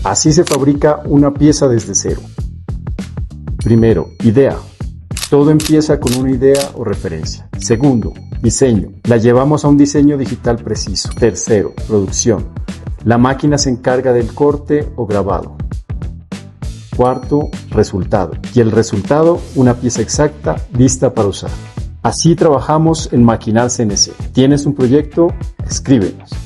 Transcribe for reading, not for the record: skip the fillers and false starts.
Así se fabrica una pieza desde cero. Primero, idea. Todo empieza con una idea o referencia. Segundo, diseño. La llevamos a un diseño digital preciso. Tercero, producción. La máquina se encarga del corte o grabado. Cuarto, resultado. Y el resultado, una pieza exacta, lista para usar. Así trabajamos en Maquinal CNC. ¿Tienes un proyecto? Escríbenos.